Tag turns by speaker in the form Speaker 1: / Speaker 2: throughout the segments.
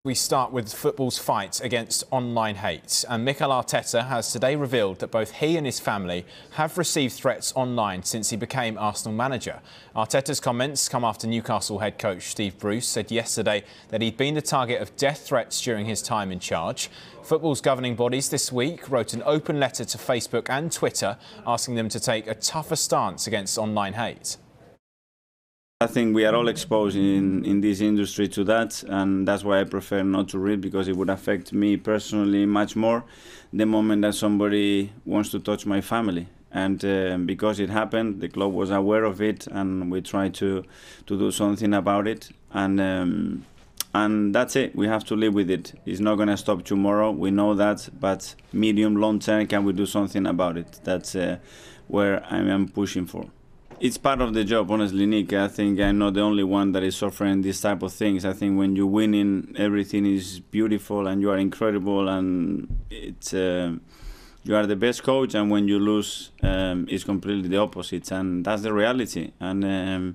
Speaker 1: We start with football's fight against online hate, and Mikel Arteta has today revealed that both he and his family have received threats online since he became Arsenal manager. Arteta's comments come after Newcastle head coach Steve Bruce said yesterday that he'd been the target of death threats during his time in charge. Football's governing bodies this week wrote an open letter to Facebook and Twitter asking them to take a tougher stance against online hate.
Speaker 2: I think we are all exposed in this industry to that, and that's why I prefer not to read, because it would affect me personally much more the moment that somebody wants to touch my family. And because it happened, the club was aware of it, and we tried to do something about it. And that's it. We have to live with it. It's not going to stop tomorrow. We know that, but medium, long term, can we do something about it? That's where I am pushing for. It's part of the job, honestly, Nick. I think I'm not the only one that is suffering these type of things. I think when you're winning, everything is beautiful and you are incredible, and it's you are the best coach. And when you lose, it's completely the opposite, and that's the reality. And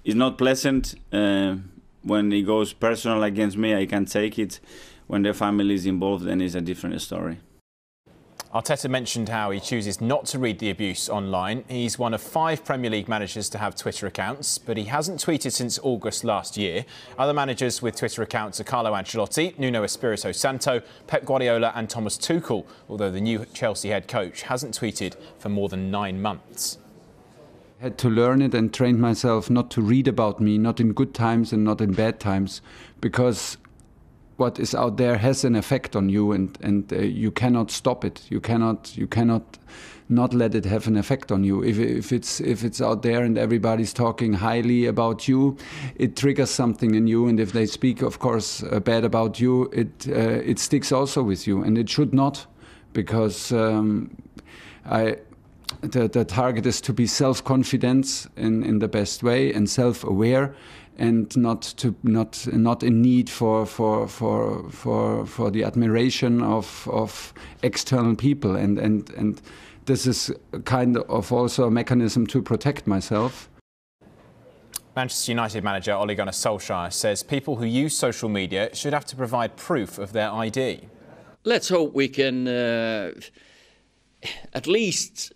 Speaker 2: it's not pleasant when it goes personal against me. I can take it. When the family is involved, then it's a different story.
Speaker 1: Arteta mentioned how he chooses not to read the abuse online. He's one of 5 Premier League managers to have Twitter accounts, but he hasn't tweeted since August last year. Other managers with Twitter accounts are Carlo Ancelotti, Nuno Espirito Santo, Pep Guardiola and Thomas Tuchel, although the new Chelsea head coach hasn't tweeted for more than 9 months.
Speaker 3: I had to learn it and train myself not to read about me, not in good times and not in bad times, because what is out there has an effect on you, and you cannot stop it. You cannot not let it have an effect on you. If it's out there and everybody's talking highly about you, it triggers something in you. And if they speak, of course, bad about you, it sticks also with you, and it should not, because the target is to be self-confident in the best way and self-aware, and not in need for the admiration of external people, and this is kind of also a mechanism to protect myself.
Speaker 1: Manchester United manager Ole Gunnar Solskjaer says people who use social media should have to provide proof of their ID.
Speaker 4: Let's hope we can at least,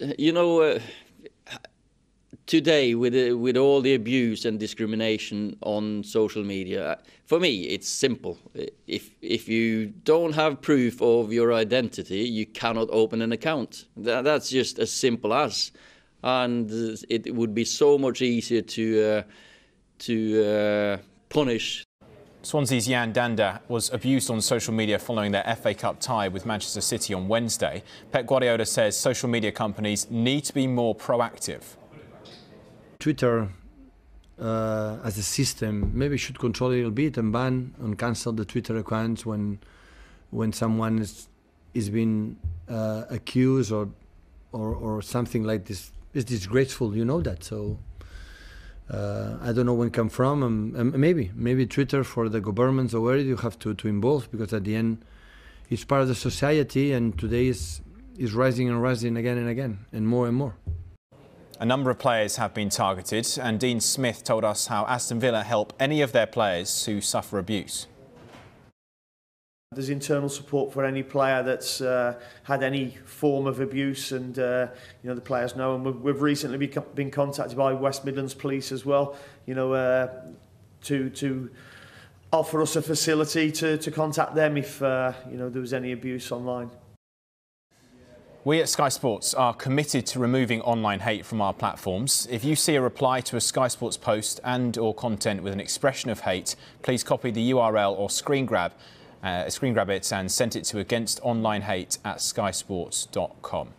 Speaker 4: today, with all the abuse and discrimination on social media, for me it's simple. If you don't have proof of your identity, you cannot open an account. That's just as simple as. And it would be so much easier to punish.
Speaker 1: Swansea's Jan Danda was abused on social media following their FA Cup tie with Manchester City on Wednesday. Pep Guardiola says social media companies need to be more proactive. Twitter
Speaker 5: as a system maybe should control a little bit and ban and cancel the Twitter accounts when someone is being accused or something like this. It's disgraceful, you know that. So I don't know where it come from. Maybe Twitter for the governments or where you have to involve, because at the end it's part of the society, and today is rising and rising again and again and more.
Speaker 1: A number of players have been targeted, and Dean Smith told us how Aston Villa help any of their players who suffer abuse.
Speaker 6: There's internal support for any player that's had any form of abuse, and the players know. And we've recently been contacted by West Midlands Police as well, to offer us a facility to contact them if there was any abuse online.
Speaker 1: We at Sky Sports are committed to removing online hate from our platforms. If you see a reply to a Sky Sports post and/or content with an expression of hate, please copy the URL or screen grab it and send it to againstonlinehate@skysports.com.